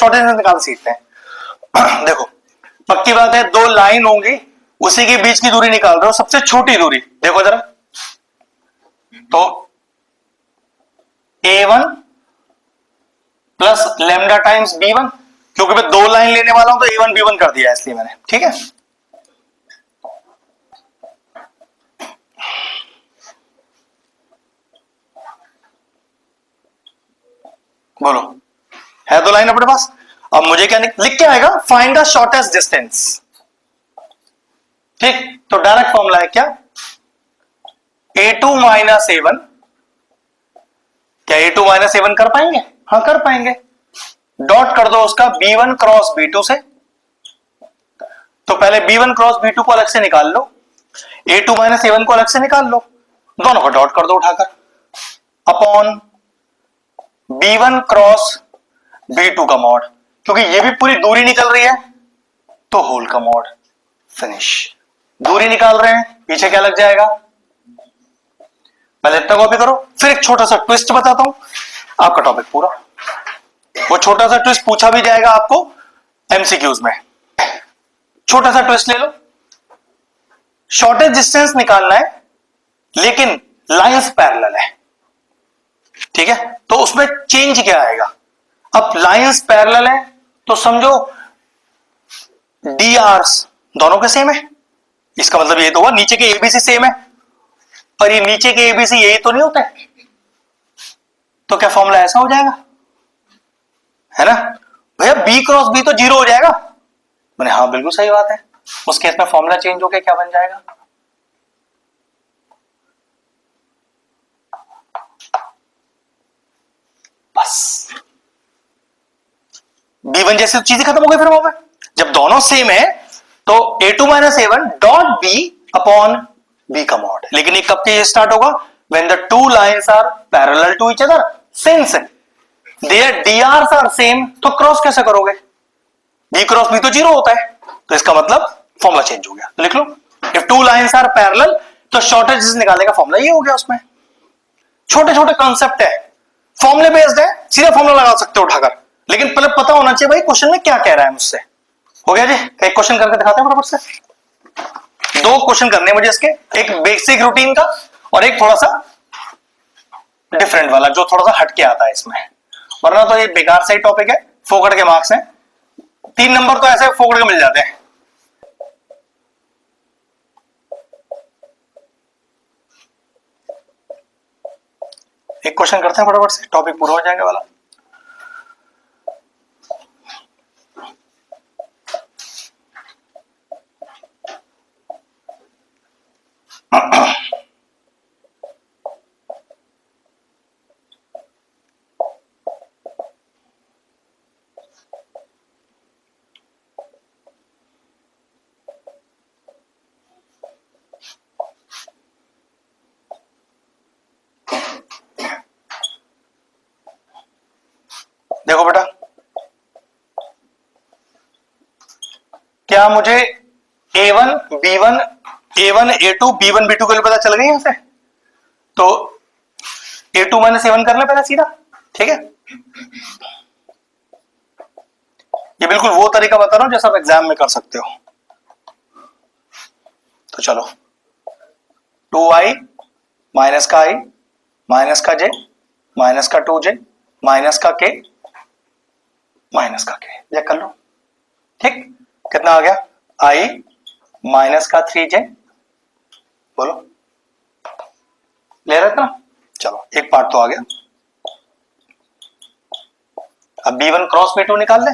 Shortage distance निकाल सीखते हैं। देखो पक्की बात है, दो लाइन होंगी, उसी के बीच की दूरी निकाल रहे हो, सबसे छोटी दूरी देखो जरा, तो A1 plus lambda times B1, क्योंकि मैं दो लाइन लेने वाला हूं तो A1 B1 कर दिया इसलिए मैंने, ठीक है। बोलो, है दो लाइन अपने पास। अब मुझे क्या लिख के आएगा, फाइंड द शॉर्टेस्ट डिस्टेंस, ठीक। तो डायरेक्ट फॉर्मूला है क्या, A2 माइनस A1, क्या A2 माइनस A1 कर पाएंगे, हाँ कर पाएंगे। डॉट कर दो उसका B1 क्रॉस B2 से, तो पहले B1 क्रॉस B2 को अलग से निकाल लो, A2 माइनस A1 को अलग से निकाल लो, दोनों को डॉट कर दो उठाकर, अपॉन B1 क्रॉस B2 का मॉड, क्योंकि ये भी पूरी दूरी निकल रही है तो होल का मॉड, फिनिश। दूरी निकाल रहे हैं, पीछे क्या लग जाएगा, पहले इतना कॉपी करो, फिर एक छोटा सा ट्विस्ट बताता हूं, आपका टॉपिक पूरा। वो छोटा सा ट्विस्ट पूछा भी जाएगा आपको एमसीक्यूज में। छोटा सा ट्विस्ट ले लो, शॉर्टेज डिस्टेंस निकालना है लेकिन लाइंस पैरेलल है, ठीक है। तो उसमें चेंज क्या आएगा, अब लाइंस पैरेलल है तो समझो डी आर्स दोनों के सेम है, इसका मतलब ये तो हुआ नीचे के एबीसी सेम है, और ये नीचे के एबीसी यही तो नहीं होता है, तो क्या फॉर्मूला ऐसा हो जाएगा, है ना भैया, बी क्रॉस बी तो जीरो हो जाएगा। मैंने हाँ बिल्कुल सही बात है, उस केस में फॉर्मूला चेंज होकर क्या बन जाएगा, बस B1 जैसी चीजें खत्म हो गई फिर वहां पे। जब दोनों सेम है तो A2 minus A1 dot B upon B का मॉड, लेकिन ये कब के स्टार्ट होगा, when the two lines are parallel to each other, since their DRs are same, तो क्रॉस कैसे करोगे, B क्रॉस B तो जीरो होता है, तो इसका मतलब फॉर्मूला चेंज हो गया। तो लिख लो, if two lines are parallel, तो शॉर्टेज निकालने का फॉर्मूला ये हो गया। उसमें छोटे छोटे कॉन्सेप्ट है, फॉर्मूले बेस्ड है, सीधा फॉर्मूला लगा सकते हो उठाकर, लेकिन पहले पता होना चाहिए भाई क्वेश्चन में क्या कह रहा है मुझसे। हो गया जी, एक क्वेश्चन करके दिखाते हैं फटाफट से। दो क्वेश्चन करने हैं मुझे इसके, एक बेसिक रूटीन का और एक थोड़ा सा डिफरेंट वाला जो थोड़ा सा हटके आता है इसमें, वरना तो ये बेकार सा ही टॉपिक है, फोकट के मार्क्स हैं, 3 नंबर तो ऐसे फोकट के मिल जाते हैं। एक क्वेश्चन करते हैं फटाफट से, टॉपिक पूरा हो जाएगा वाला। देखो बेटा, क्या मुझे A1 B1 A1 A2 B1 B2 के लिए पता चल गई यहां से, तो A2 माइनस A1 कर ले पहले सीधा, ठीक है। ये बिल्कुल वो तरीका बता रहा हूं जैसा आप एग्जाम में कर सकते हो। तो चलो 2i माइनस का i माइनस का j माइनस का 2j माइनस का k माइनस का k, चेक कर लो, ठीक। कितना आ गया, i माइनस का 3j, बोलो ले रहे थे ना। चलो एक पार्ट तो आ गया, अब B1 क्रॉस B2 निकाल ले,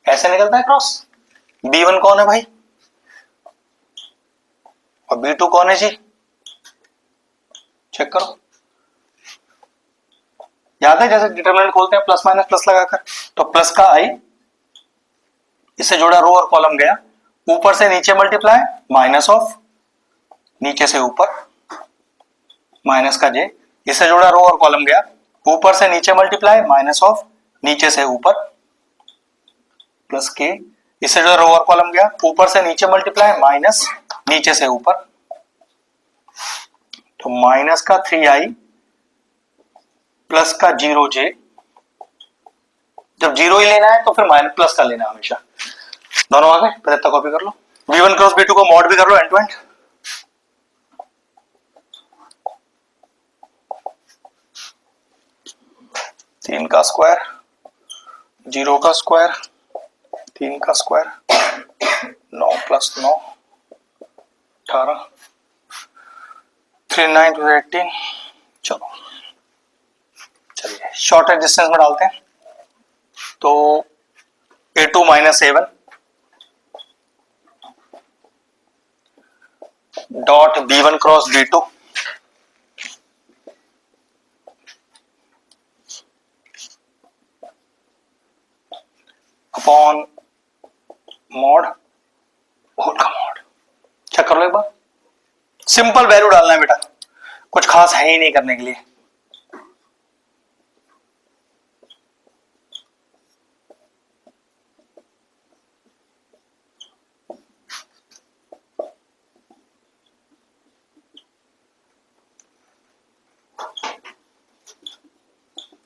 कैसे निकलता है क्रॉस, B1 कौन है भाई और B2 कौन है जी, चेक करो। याद है जैसे डिटरमिनेंट खोलते हैं प्लस माइनस प्लस लगाकर, तो प्लस का i, इससे जुड़ा रो और कॉलम गया, ऊपर से नीचे मल्टीप्लाई माइनस ऑफ नीचे से ऊपर माइनस का j, इससे जुड़ा रो और कॉलम गया, ऊपर से नीचे मल्टीप्लाई माइनस ऑफ नीचे से ऊपर प्लस k, इससे जुड़ा रो और कॉलम गया, ऊपर से नीचे मल्टीप्लाई माइनस नीचे से ऊपर, तो माइनस का 3i प्लस का 0j, जब 0 ही लेना है तो फिर माइनस प्लस का लेना है हमेशा। दोनों आ गए, फिर इतना कॉपी कर लो। v1 क्रॉस v2 को मॉड भी कर लो एंड टू एंड। तीन का स्क्वायर, 0 का स्क्वायर, 3 का स्क्वायर, 9 प्लस 9 18, 3 9 to 18। चलो चलिए शॉर्टेज डिस्टेंस में डालते हैं। तो a2 minus a1 dot b1 cross b2 upon mod whole का मॉड। चेक कर लो एक बार, सिंपल वैल्यू डालना है बेटा, कुछ खास है ही नहीं करने के लिए।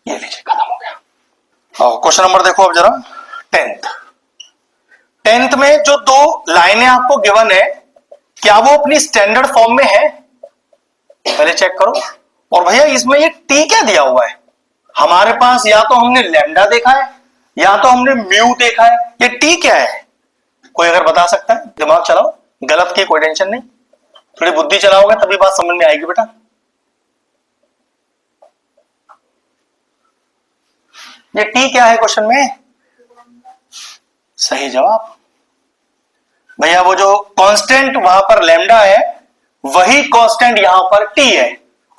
ये लीजिए खत्म हो गया। क्वेश्चन नंबर देखो अब जरा 10th में जो दो लाइनें आपको गिवन है, क्या वो अपनी स्टैंडर्ड फॉर्म में है? पहले चेक करो। और भैया इसमें ये टी क्या दिया हुआ है? हमारे पास या तो हमने लैम्डा देखा है या तो हमने म्यू देखा है, ये टी क्या है? कोई अगर बता सकता है? दिमाग चलाओ, गलत की कोई टेंशन नहीं, थोड़ी बुद्धि चलाओगे तभी बात समझ में आएगी बेटा। ये टी क्या है क्वेश्चन में? सही जवाब भैया, वो जो कांस्टेंट वहां पर लैम्डा है वही कांस्टेंट यहां पर टी है,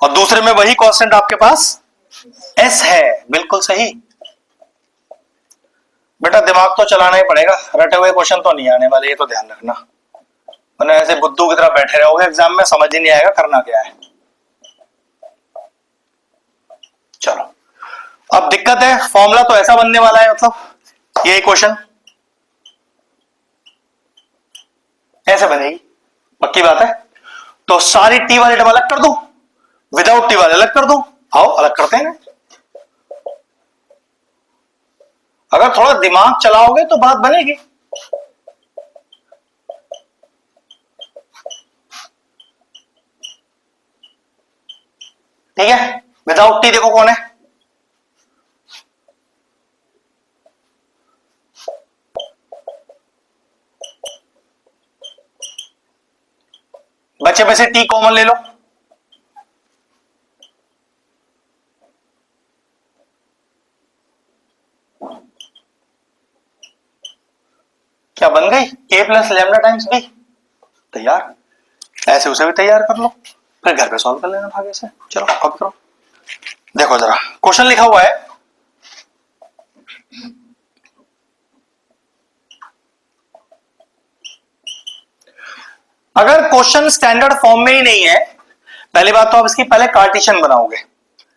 और दूसरे में वही कांस्टेंट आपके पास एस है। बिल्कुल सही बेटा, दिमाग तो चलाना ही पड़ेगा, रटे हुए क्वेश्चन तो नहीं आने वाले, ये तो ध्यान रखना, वरना ऐसे बुद्धू की तरह बैठे रहोगे एग्जाम में, समझ ही नहीं आएगा करना क्या है। चलो अब दिक्कत है, फॉर्मूला तो ऐसा बनने वाला है, मतलब ये क्वेश्चन ऐसे बनेगी, पक्की बात है। तो सारी टी वाले टर्म अलग कर दूं, विदाउट टी वाले अलग कर दूं, आओ अलग करते हैं। अगर थोड़ा दिमाग चलाओगे तो बात बनेगी। ठीक है, विदाउट टी देखो कौन है? बच्चे में से टी कॉमन ले लो, क्या बन गई? ए प्लस लैम्डा टाइम्स बी। तैयार, ऐसे उसे भी तैयार कर लो, फिर घर पे सॉल्व कर लेना भागे से। चलो अब करो, देखो जरा क्वेश्चन लिखा हुआ है, अगर क्वेश्चन स्टैंडर्ड फॉर्म में ही नहीं है, पहली बात तो आप इसकी पहले कार्टेशियन बनाओगे,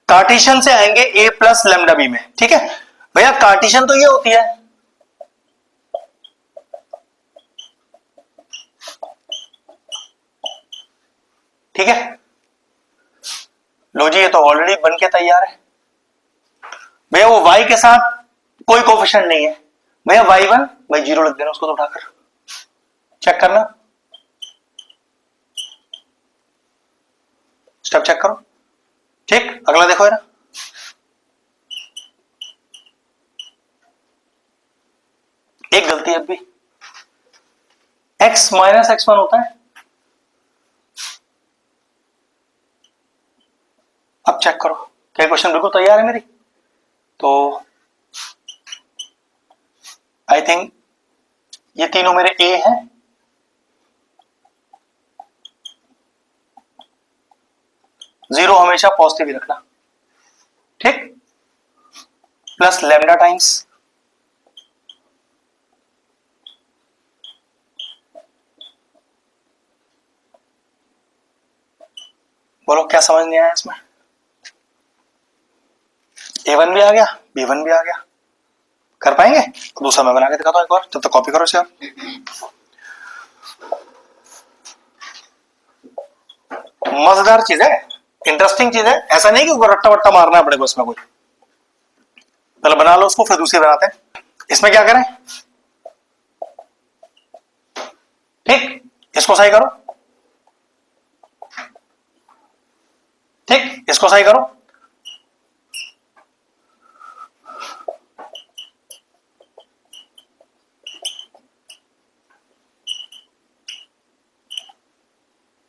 कार्टेशियन से आएंगे ए प्लस लैम्डा बी में। ठीक है भैया, कार्टेशियन तो ये होती है, ठीक है लो जी, ये तो ऑलरेडी बन के तैयार है भैया। वो y के साथ कोई कोफिशिएंट नहीं है भैया, y1 भाई 0 लिख देना उसको, तो उठाकर चेक करना, स्टेप चेक करो। ठीक, अगला देखो है ना, एक गलती अब भी, x माइनस x1 होता है। अब चेक करो, क्या क्वेश्चन बिल्कुल तैयार है मेरी? तो आई थिंक ये तीनों मेरे ए हैं, जीरो हमेशा पॉजिटिव ही रखना, ठीक, प्लस लैम्डा टाइम्स बोलो क्या समझ नहीं आया इसमें? A1 भी आ गया, B1 भी आ गया, कर पाएंगे? दूसरा मैं बना के दिखाता हूं एक बार, जब तक कॉपी करो इसे। मजेदार चीज है, इंटरेस्टिंग चीज है, ऐसा नहीं कि रट्टा वट्टा मारना है अपने को इसमें कोई। पहले बना लो उसको, फिर दूसरी बनाते हैं। इसमें क्या करें, ठीक, इसको सही करो, ठीक, इसको सही करो।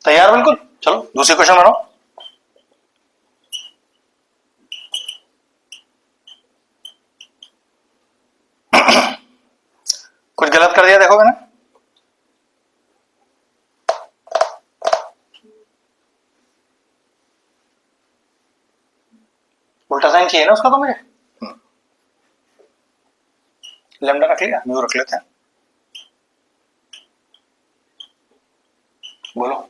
तैयार बिल्कुल, चलो दूसरी क्वेश्चन बनाओ। कुछ गलत कर दिया देखो मैंने, उल्टा साइन चाहिए ना उसका तो मुझे। लैम्डा रख लिया, म्यू रख लेते हैं। बोलो।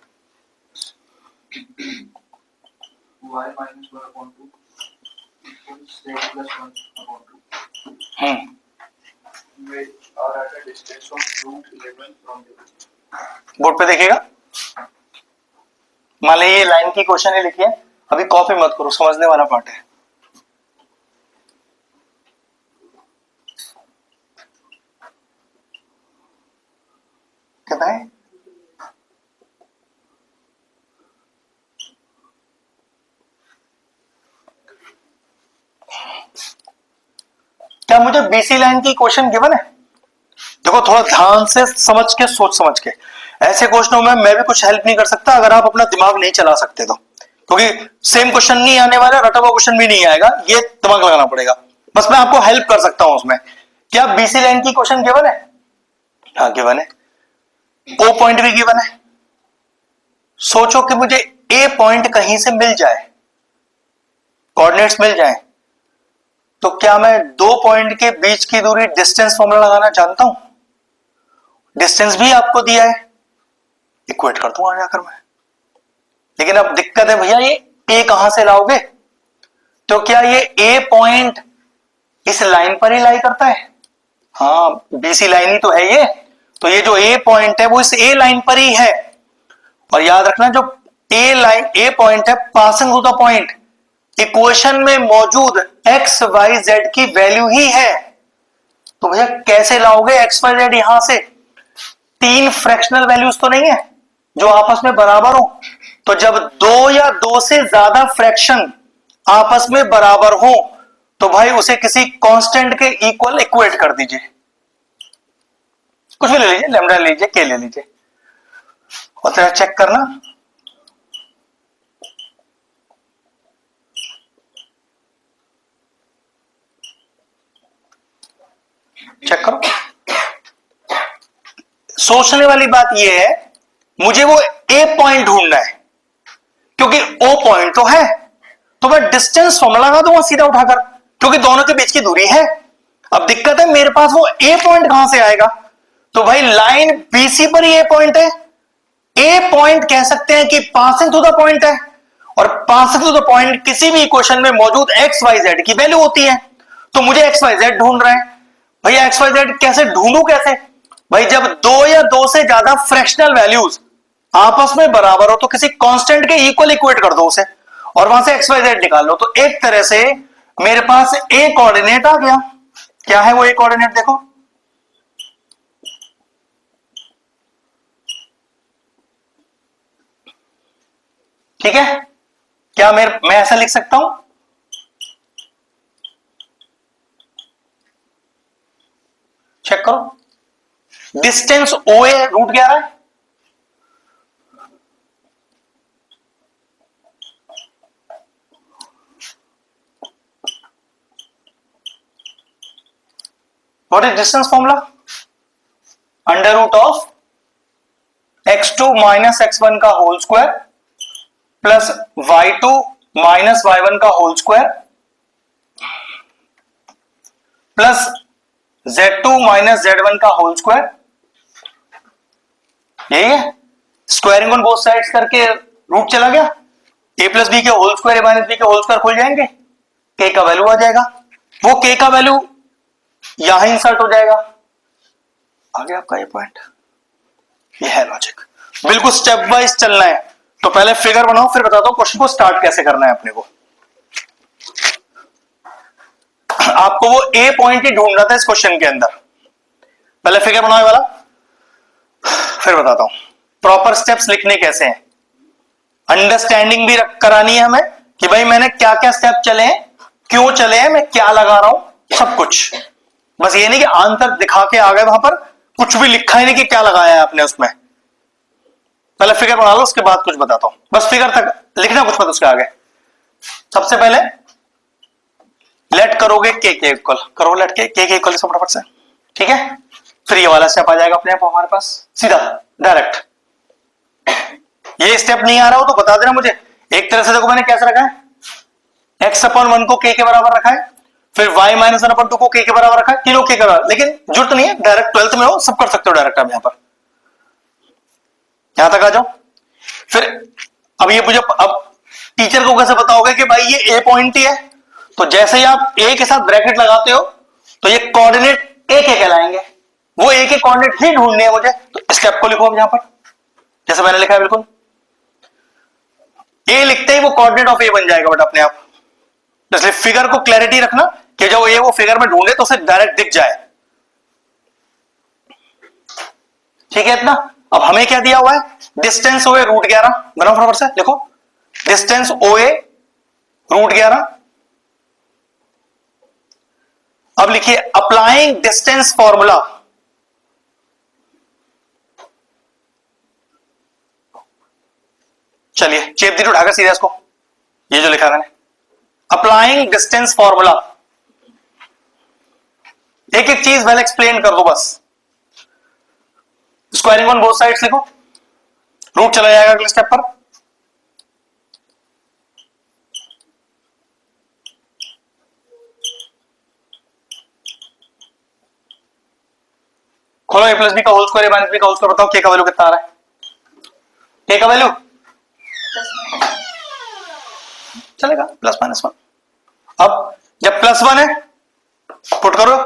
y minus 1 upon 2 equals z plus 1 upon 2. We are at a distance of root 11 from the origin. Board पे देखिएगा, मान लीजिए ये लाइन की क्वेश्चन है लिखी है, अभी कॉपी मत करो, समझने वाला पार्ट है। कितना है, क्या मुझे बीसी लाइन की क्वेश्चन गिवन है? देखो थोड़ा ध्यान से समझ के, सोच समझ के, ऐसे क्वेश्चनों में मैं भी कुछ हेल्प नहीं कर सकता अगर आप अपना दिमाग नहीं चला सकते तो, क्योंकि सेम क्वेश्चन नहीं आने वाला, रटा हुआ क्वेश्चन भी नहीं आएगा, ये दिमाग लगाना पड़ेगा। बस मैं आपको हेल्प कर सकता हूं उसमें। क्या बीसी लाइन की क्वेश्चन गिवन है? हाँ गिवन है। ओ पॉइंट भी गिवन है। सोचो कि मुझे ए पॉइंट कहीं से मिल जाए, कोऑर्डिनेट्स मिल जाए, तो क्या मैं दो पॉइंट के बीच की दूरी डिस्टेंस फॉर्मूला लगाना जानता हूं? डिस्टेंस भी आपको दिया है, इक्वेट कर दूंगा जाकर मैं। लेकिन अब दिक्कत है भैया, ये ए कहां से लाओगे? तो क्या ये ए पॉइंट इस लाइन पर ही लाई करता है? हाँ, बीसी लाइन ही तो है ये, तो ये जो ए पॉइंट है वो इस ए लाइन पर ही है। और याद रखना, जो ए लाइन, ए पॉइंट है passing through the point, equation में मौजूद एक्स वाई जेड की वैल्यू ही है। तो भैया कैसे लाओगे एक्स वाई जेड यहां से? तीन फ्रैक्शनल वैल्यूज तो नहीं है जो आपस में बराबर हो? तो जब दो या दो से ज्यादा फ्रैक्शन आपस में बराबर हो तो भाई उसे किसी कांस्टेंट के इक्वल इक्वेट कर दीजिए। कुछ भी ले लीजिए, लैम्डा ले लीजिए, के ले लीजिए, और तेरा चेक करना। चेक करो। सोचने वाली बात यह है, मुझे वो ए पॉइंट ढूंढना है, क्योंकि ओ पॉइंट तो है, तो मैं डिस्टेंस फॉर्मूला लगा दूंगा सीधा उठाकर, क्योंकि दोनों के बीच की दूरी है। अब दिक्कत है मेरे पास वो ए पॉइंट कहां से आएगा? तो भाई लाइन बीसी पर ही ए पॉइंट है। ए पॉइंट कह सकते हैं कि पासिंग टू द पॉइंट है, और पासिंग टू द पॉइंट किसी भी इक्वेशन में मौजूद एक्स वाई जेड की वैल्यू होती है। तो मुझे एक्स वाई जेड ढूंढ रहे हैं। भैया एक्स वाई जेड कैसे ढूंढूं? कैसे भाई, जब दो या दो से ज्यादा फ्रैक्शनल वैल्यूज आपस में बराबर हो तो किसी कांस्टेंट के इक्वल इक्वेट कर दो उसे, और वहां से एक्स वाई जेड निकाल लो। तो एक तरह से मेरे पास ए कोऑर्डिनेट आ गया। क्या है वो ए कोऑर्डिनेट? देखो, ठीक है। क्या मैं ऐसा लिख सकता हूं? चेक करो, डिस्टेंस ओ ए रूट 11 है, what is distance formula? Under root of x2 minus x1 का whole square plus y2 minus y1 का whole square plus z2 minus z1 का होल स्क्वायर। यही है, स्क्वायरिंग ऑन बोथ साइड्स करके root चला गया, a plus b के whole square, a minus b के होल स्क्वायर खुल जाएंगे, k का वैल्यू आ जाएगा। वो k का वैल्यू यहां इंसर्ट हो जाएगा। आ गया आपका ये पॉइंट। ये है लॉजिक, बिल्कुल स्टेप वाइज चलना है। तो पहले फिगर बनाओ, फिर बताता हूं क्वेश्चन को स्टार्ट कैसे करना है अपने को। आपको वो ए पॉइंट ही ढूंढना था इस क्वेश्चन के अंदर। पहले फिगर बनाओ वाला, फिर बताता हूं प्रॉपर स्टेप्स लिखने कैसे हैं। अंडरस्टैंडिंग भी करानी है हमें कि भाई मैंने क्या क्या स्टेप चले हैं, क्यों चले हैं, मैं क्या लगा रहा हूं, सब कुछ। बस ये नहीं कि आंसर दिखा के आ गए वहां पर, कुछ भी लिखा ही नहीं कि क्या लगाया है आपने उसमें। पहले फिगर बना लो, उसके बाद कुछ बताता हूं। बस फिगर तक लिखना, कुछ मत उसके आगे। सबसे पहले लेट करोगे के इक्वल, करो लेट के इक्वल फटाफट से, ठीक है। फिर ये वाला स्टेप आ जाएगा अपने आप हमारे पास सीधा डायरेक्ट। ये स्टेप नहीं आ रहा हो तो बता देना मुझे। एक तरह से देखो मैंने कैसे रखा है, x अपॉन 1 को k के बराबर रखा है, फिर y माइनस 1 अपॉन 2 को k के बराबर रखा है, तीनों k के बराबर। लेकिन जरूरत नहीं है, डायरेक्ट 12th में हो सब कर सकते हो डायरेक्ट। आप यहां पर यहां तक आ जाओ। फिर अब ये मुझे, अब टीचर को कैसे बताओगे कि भाई ये a पॉइंट ही है, तो जैसे ही आप a के साथ ब्रैकेट लगाते हो तो ये कोऑर्डिनेट a के कहलाएंगे। वो a के कोऑर्डिनेट ही ढूंढने हैं मुझे, तो स्टेप को लिखो अब यहां पर जैसे मैंने लिखा है बिल्कुल। ए लिखते ही वो कोऑर्डिनेट ऑफ ए बन जाएगा बट अपने आप। इसलिए फिगर को क्लैरिटी रखना कि जब ये वो फिगर में ढूंढे तो उसे डायरेक्ट दिख जाए, ठीक है इतना। अब हमें क्या दिया हुआ है, डिस्टेंस ओए √11। बनाओ फटाफट से लिखो, डिस्टेंस ओए √11। अब लिखिए अप्लाइंग डिस्टेंस फॉर्मूला। चलिए चेप दी उठाकर सीधा इसको, ये जो लिखा मैंने अप्लाइंग डिस्टेंस फॉर्मूला। एक एक चीज वेल एक्सप्लेन कर दो बस। स्क्वायरिंग ऑन बोथ साइड्स लिखो, रूट चला जाएगा अगले स्टेप पर। खोलो a प्लस बी का whole square, a minus b का होल स्क्वायर, बताओ k का वैल्यू कितना आ रहा है। k का वैल्यू चलेगा +-1। अब जब +1 है पुट करो,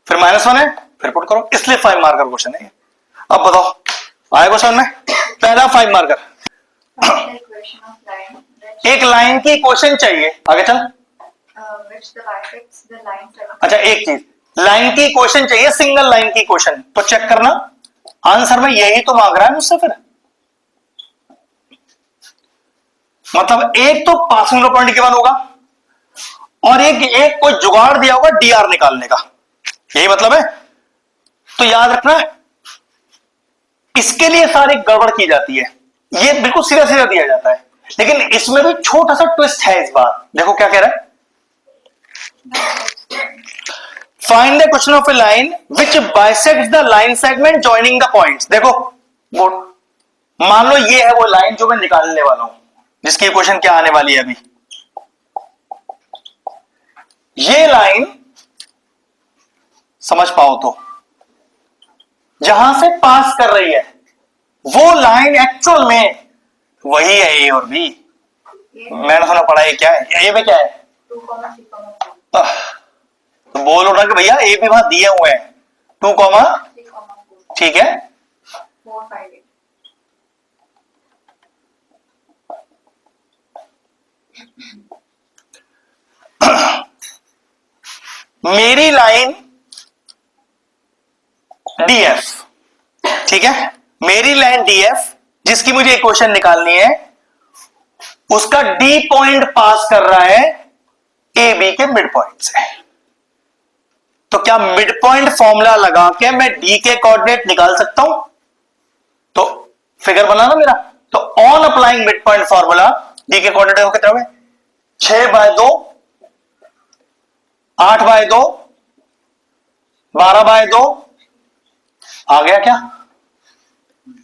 फिर -1 है फिर पुट करो, इसलिए 5 मार्कर क्वेश्चन है ये। अब बताओ आएगा समझ में। पहला 5 मार्कर, एक लाइन की क्वेश्चन चाहिए, आगे चल। अच्छा एक चीज, लाइन की क्वेश्चन चाहिए, सिंगल लाइन की क्वेश्चन, तो चेक करना आंसर में यही तो मांग रहा है मुझसे। फिर मतलब एक तो पासिंग पॉइंट गिवन होगा और एक कोई जुगाड़ दिया होगा dr निकालने का, यही मतलब है। तो याद रखना इसके लिए सारी गड़बड़ की जाती है, ये बिल्कुल सीधा सीधा दिया जाता है, लेकिन इसमें भी छोटा सा ट्विस्ट है इस बार। देखो क्या कह रहा है, find the question of A line which bisects the line segment joining the points. देखो मान लो ये है वो लाइन जो मैं निकालने वाला हूं, जिसकी क्वेश्चन क्या आने वाली है अभी। ये लाइन समझ पाओ तो जहां से पास कर रही है वो लाइन एक्चुअल में वही है ए और बी। मैंने सुना पढ़ा है क्या है, ए में क्या है, तो बोल उठा कि भैया ए भी वहां दिए हुए हैं 2, ठीक है। मेरी लाइन डीएफ, ठीक है, मेरी लाइन डीएफ जिसकी मुझे इक्वेशन निकालनी है, उसका डी पॉइंट पास कर रहा है ए बी के मिड पॉइंट से। तो क्या मिड पॉइंट फॉर्मूला लगा के मैं डी के कोऑर्डिनेट निकाल सकता हूं। तो फिगर बनाना मेरा, तो on applying mid point formula D के कोऑर्डिनेट हो कितना है, 6/2, 8/2, 12/2 आ गया क्या।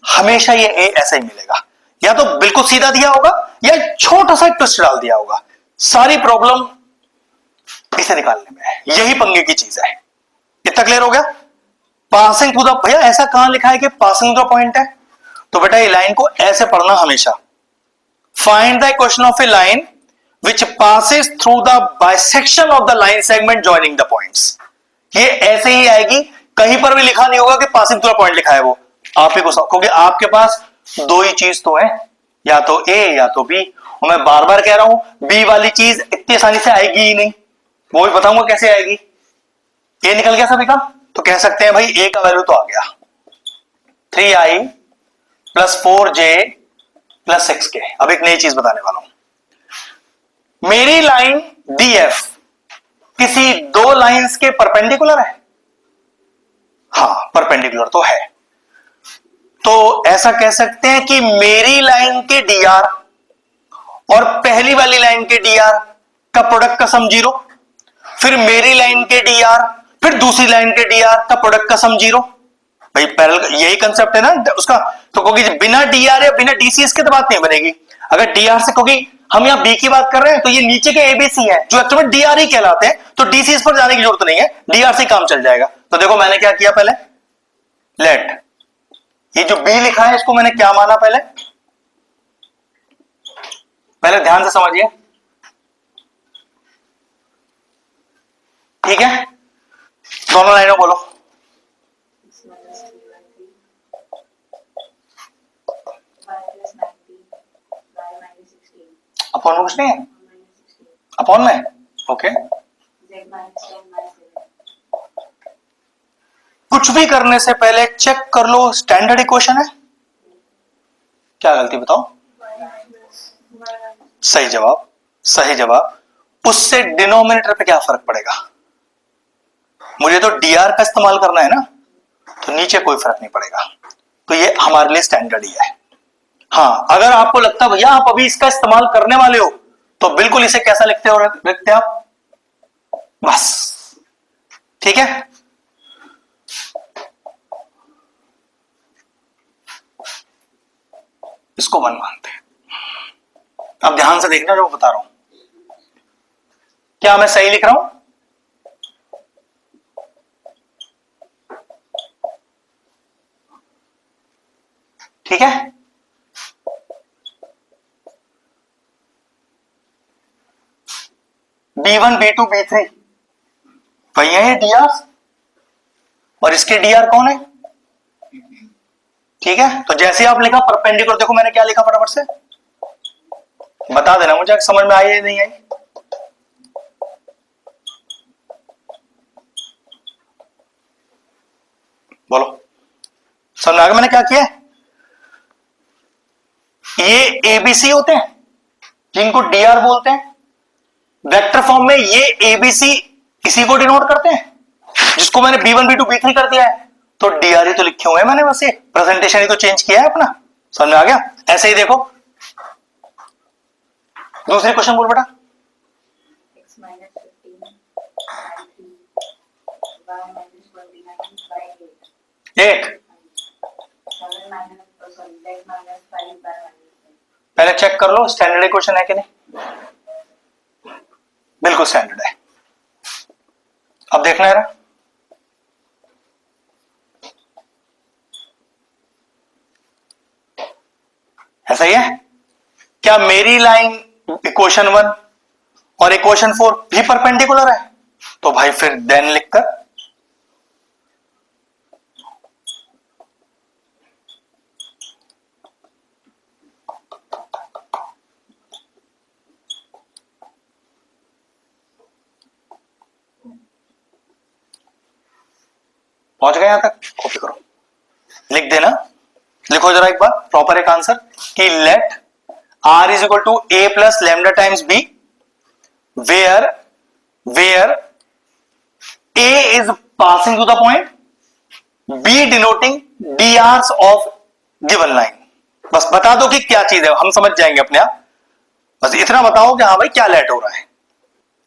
हमेशा ये ए ऐसा ही मिलेगा, या तो बिल्कुल सीधा दिया होगा या छोटा सा ट्विस्ट डाल दिया होगा। सारी प्रॉब्लम इसे निकालने में है, यही पंगे की चीज है। इतना क्लियर हो गया। पासिंग टू द, भैया ऐसा कहां लिखा है कि पासिंग टू द पॉइंट है, तो बेटा ये लाइन को ऐसे पढ़ना हमेशा। Find the equation of A line which passes through the bisection of the line segment joining the points. ये ऐसे ही आएगी, कहीं पर भी लिखा नहीं होगा कि पासिंग थ्रू द पॉइंट लिखा है वो, आप ही को, क्योंकि आपके पास दो ही चीज तो है, या तो ए या तो बी। और मैं बार बार कह रहा हूं बी वाली चीज इतनी आसानी से आएगी ही नहीं, वो भी बताऊंगा कैसे आएगी। ए निकल गया सभी का, तो कह सकते हैं भाई ए का वैल्यू तो आ गया 3i + 4j + 6k। अब एक नई चीज बताने वाला हूं। मेरी लाइन DF किसी दो लाइंस के परपेंडिकुलर है? हाँ, परपेंडिकुलर तो है। तो ऐसा कह सकते हैं कि मेरी लाइन के DR और पहली वाली लाइन के DR का प्रोडक्ट का सम 0, फिर मेरी लाइन के DR फिर दूसरी लाइन के DR का प्रोडक्ट का सम 0। भाई पैरेलल यही कंसेप्ट है ना उसका। तो क्योंकि बिना DR या बिना DCS के तो बात नहीं बनेगी। अगर DR से, क्योंकि हम यहां B की बात कर रहे हैं, तो ये नीचे के ABC है जो एक्चुअली DR ही कहलाते हैं, तो DCS पर जाने की जरूरत नहीं है, DR से काम चल जाएगा। तो देखो मैंने क्या किया, पहले लेट ये जो B लिखा है इसको मैंने क्या माना, पहले ध्यान से समझिए, ठीक है? दोनों लाइनों बोलो। अपॉन में कुछ नहीं है, अपॉन में ओके। कुछ भी करने से पहले चेक कर लो स्टैंडर्ड इक्वेशन है। क्या गलती बताओ? सही जवाब, सही जवाब। उससे डिनोमिनेटर पे क्या फर्क पड़ेगा? मुझे तो DR का इस्तेमाल करना है ना, तो नीचे कोई फर्क नहीं पड़ेगा। तो ये हमारे लिए स्टैंडर्ड ही है। हाँ, अगर आपको लगता है भैया आप अभी इसका इस्तेमाल करने वाले हो, तो बिल्कुल इसे कैसा लिखते आप, बस ठीक है। इसको 1 मानते हैं। अब ध्यान से देखना जो बता रहा हूं, क्या मैं सही लिख रहा हूं? ठीक है, B1 B2 B3 वही है ये DR, और इसके DR कौन है? ठीक है, तो जैसे आप लिखा परपेंडिकुलर, देखो मैंने क्या लिखा, फटाफट से बता देना मुझे समझ में आई या नहीं आई। बोलो, समझ में आ गया मैंने क्या किया? ये ABC होते हैं जिनको DR बोलते हैं। वेक्टर फॉर्म में ये ABC इसी को डिनोट करते हैं, जिसको मैंने B1 B2 B3 कर दिया है, तो DR ही तो लिखे हुए हैं मैंने, बस ये प्रेजेंटेशन ही तो चेंज किया है अपना। समझ में आ गया? ऐसे ही देखो दूसरे क्वेश्चन बोल बेटा। एक पहले चेक कर लो स्टैंडर्ड इक्वेशन है कि नहीं। बिल्कुल स्टैंडर्ड है। अब देखना है, ऐसा ही है क्या? मेरी लाइन इक्वेशन 1 और इक्वेशन 4 भी परपेंडिकुलर है, तो भाई फिर देन लिखकर पहुंच गए यहां तक, कॉपी करो, लिख देना। लिखो जरा एक बार प्रॉपर एक आंसर कि late R is equal to A plus lambda times B where A is passing to the point, B denoting DRs of given line। बस बता दो कि क्या चीज है, हम समझ जाएंगे अपने आप। बस इतना बताओ कि हाँ भाई क्या लेट हो रहा है,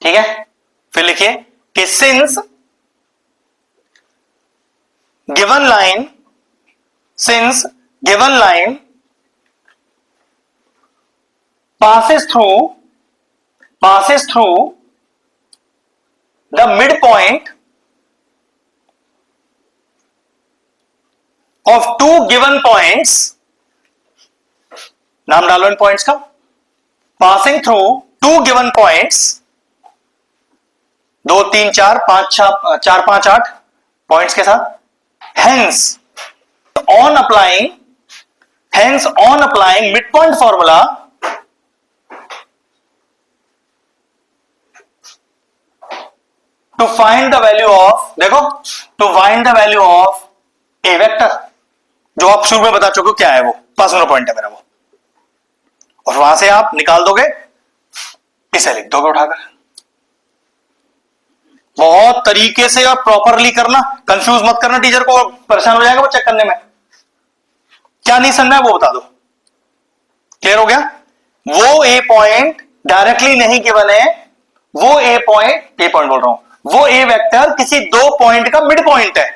ठीक है। फिर लिखिए कि since given line passes through the midpoint of two given points, नाम डालो इन पॉइंट्स का, passing through two given points, 2 3 4 5 4 5 8 points के साथ, hence on applying Hence, on applying midpoint formula, to find the value of, देखो, to find the value of a vector, जो आप शुरू में बता चुके हो क्या है, वो पास पॉइंट है मेरा वो, और वहां से आप निकाल दोगे, इसे लिख दोगे उठाकर। बहुत तरीके से और प्रॉपरली करना, कंफ्यूज मत करना, टीचर को परेशान हो जाएगा वो चेक करने में। क्या नहीं समझना है वो बता दो। क्लियर हो गया? वो ए पॉइंट डायरेक्टली नहीं गिवन है, वो ए पॉइंट बोल रहा हूं, वो ए वेक्टर किसी दो पॉइंट का मिड पॉइंट है।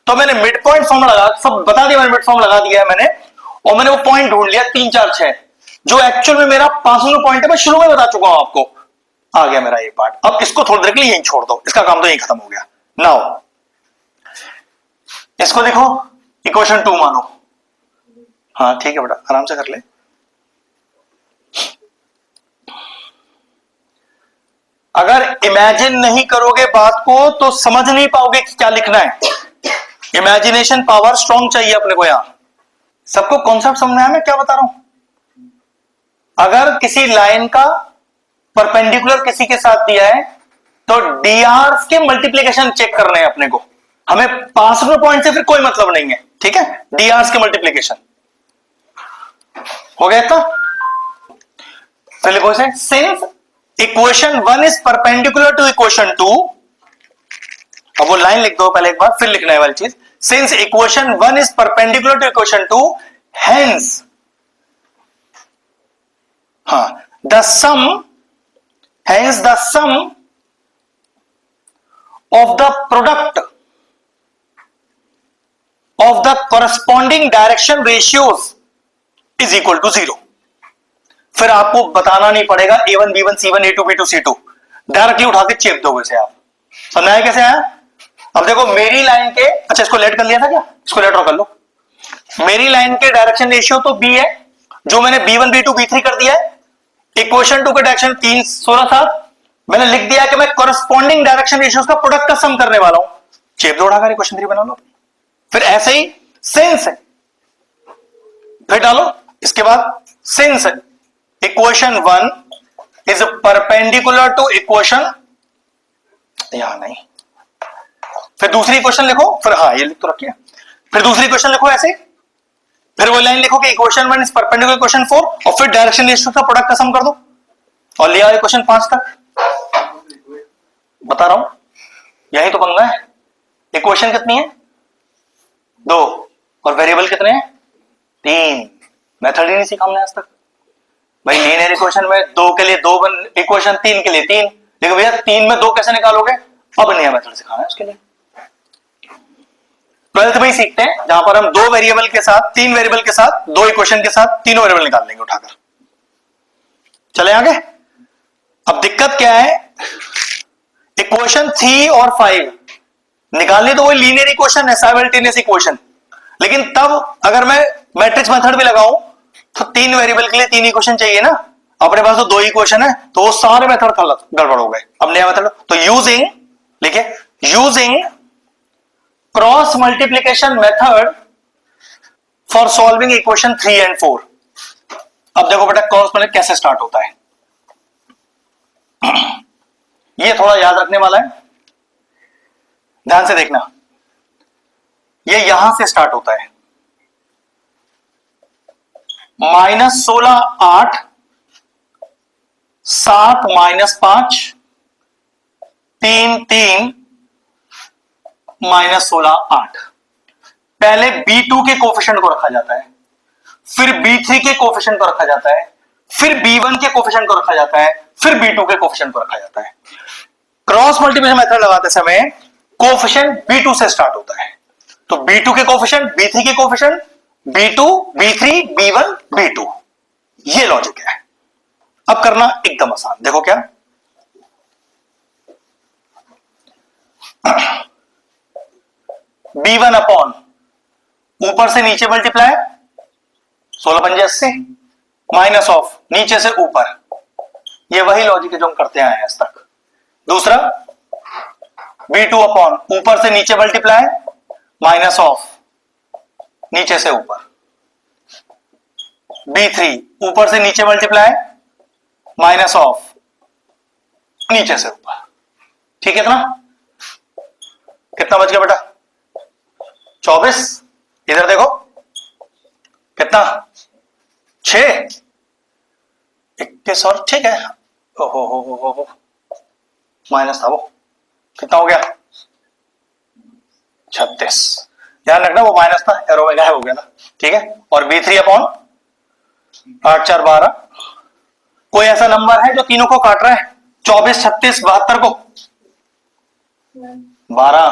तो मैंने मिड पॉइंट फॉर्म लगा, सब बता दिया मैंने, मिड फॉर्म लगा दिया है मैंने, और मैंने वो पॉइंट ढूंढ लिया 3 4 6, जो एक्चुअल में मेरा 5वां पॉइंट है। मैं शुरू में बता चुका हूं आपको, आ गया मेरा ये पार्ट। अब इसको थोड़ी देर के लिए यहीं छोड़ दो, इसका काम तो यहीं खत्म हो गया। नाउ इसको देखो, इक्वेशन 2 मानो। हाँ ठीक है बेटा, आराम से कर ले। अगर इमेजिन नहीं करोगे बात को तो समझ नहीं पाओगे कि क्या लिखना है। इमेजिनेशन पावर स्ट्रॉन्ग चाहिए अपने को। यहां सबको कॉन्सेप्ट समझ में आया मैं क्या बता रहा हूं? अगर किसी लाइन का परपेंडिकुलर किसी के साथ दिया है तो डीआर के मल्टीप्लीकेशन चेक करने हैं अपने को, हमें 5वें पॉइंट से फिर कोई मतलब नहीं है, ठीक है? डीआर के मल्टीप्लीकेशन हो गया था। फिर लिखो इसे, since equation 1 is perpendicular to equation 2, अब वो लाइन लिख दो पहले एक बार, फिर लिखना है वाली चीज। Since equation 1 is perpendicular to equation 2, hence the sum hence the sum of the product of the corresponding direction ratios is equal to 0। फिर आपको बताना नहीं पड़ेगा A1 B1 C1 A2 B2 C2, directly उठा के चेप दोगे इसे। आप समझाया कैसे आया? अब देखो मेरी लाइन के, अच्छा इसको लेट कर लिया था क्या? इसको लेट कर लो। मेरी लाइन के डायरेक्शन रेशियो तो B है, जो मैंने B1 B2 B3 कर दिया है। इक्वेशन 2 का डायरेक्शन 3 16 7, मैंने लिख दिया कि मैं कॉरेस्पॉन्डिंग डायरेक्शन रेशियोज का प्रोडक्ट का सम करने वाला हूं। चेप दो उठाकर इक्वेशन 3 बना लो। फिर ऐसे ही सिंस है, फिर डालो इसके बाद since equation 1 is perpendicular to equation, यहां नहीं, फिर दूसरी इक्वेशन लिखो, फिर हाँ ये लिख तो रखिए, फिर दूसरी इक्वेशन लिखो ऐसे, फिर वो लाइन लिखो कि इक्वेशन 1 इज परपेंडिकुलर इक्वेशन 4, और फिर डायरेक्शन रेशियो का प्रोडक्ट का सम कर दो, और ले आओ इक्वेशन 5 तक। बता रहा हूं, यही तो पंगा है। इक्वेशन कितनी है? 2, और वेरिएबल कितने हैं? 3। मेथड ही नहीं सीखा हमने आज तक भाई। लीनियर इक्वेशन में 2 के लिए 2 इक्वेशन, 3 के लिए 3, लेकिन भैया 3 में 2 कैसे निकालोगे? अब नया मेथड सिखाना है उसके लिए। 12th में ही सीखते हैं, जहां पर हम 2 वेरिएबल के साथ, 3 वेरिएबल के साथ, 2 इक्वेशन के साथ तीनों वेरिएबल निकाल लेंगे उठाकर। चले आगे। अब दिक्कत क्या है, इक्वेशन 3 और 5 निकालनी तो वही लीनियर इक्वेशन है, साइमल्टेनियस इक्वेशन, लेकिन तब अगर मैं मैट्रिक्स मेथड भी लगाऊं तो 3 वेरिएबल के लिए 3 इक्वेशन चाहिए ना। अपने पास तो 2 इक्वेशन है, तो वो सारे मेथड गड़बड़ हो गए। अब नया मेथड, तो यूजिंग, लिखिए using cross multiplication method for solving equation 3 and 4। अब देखो बेटा क्रॉस मल्टीप्लिकेशन कैसे स्टार्ट होता है, ये थोड़ा याद रखने वाला है, ध्यान से देखना। ये यहां से स्टार्ट होता है, -16 8 7 -5 3 3 -16 8। पहले B2 के कोफिशिएंट को रखा जाता है, फिर B3 के कोफिशिएंट को रखा जाता है, फिर B1 के कोफिशिएंट को रखा जाता है, फिर B2 के कोफिशिएंट को रखा जाता है। क्रॉस मल्टीप्लिकेशन मेथड लगाते समय कोफिशिएंट B2 से स्टार्ट होता है, तो B2 के कोफिशिएंट, B3 के coefficient, B2 B3 B1 B2, ये लॉजिक है। अब करना एकदम आसान, देखो क्या, B1 अपॉन ऊपर से नीचे मल्टीप्लाई 16 पंजे 80 माइनस ऑफ नीचे से ऊपर, ये वही लॉजिक है जो हम करते आए हैं आज तक। दूसरा B2 अपॉन ऊपर से नीचे मल्टीप्लाई माइनस ऑफ नीचे से ऊपर, B3 ऊपर से नीचे मल्टीप्लाई माइनस ऑफ नीचे से ऊपर। ठीक है इतना? कितना बच गया बेटा? 24। इधर देखो कितना? 6 21 और ठीक है। ओहो माइनस था वो, कितना हो गया? 36। ध्यान रखना वो माइनस था, एरो में गायब हो गया ना। ठीक है, और B3 अपॉन 8 4 12। कोई ऐसा नंबर है जो तीनों को काट रहा है? 24 36 72 को 12।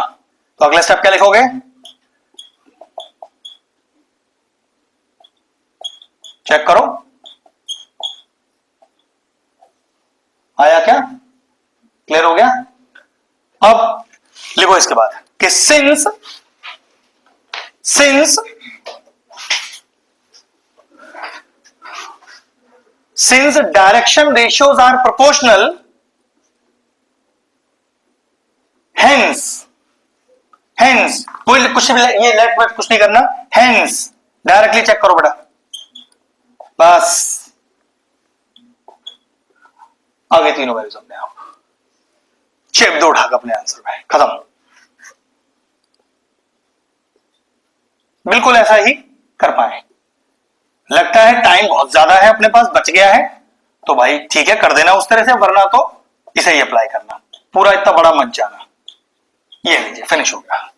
तो अगला स्टेप क्या लिखोगे? चेक करो आया क्या? क्लियर हो गया? अब लिखो इसके बाद कि since direction ratios are proportional, hence कोई कुछ भी ये लेफ्ट वेट कुछ नहीं करना, हेंस डायरेक्टली चेक करो बेटा, बस आगे तीनों वैल्यूज अपने आप चेप दो उठा अपने आंसर में, खत्म। बिल्कुल ऐसा ही कर पाए। लगता है टाइम बहुत ज्यादा है अपने पास, बच गया है, तो भाई ठीक है कर देना उस तरह से, वरना तो इसे ही अप्लाई करना। पूरा इतना बड़ा मत जाना। ये लीजिए फिनिश हो गया।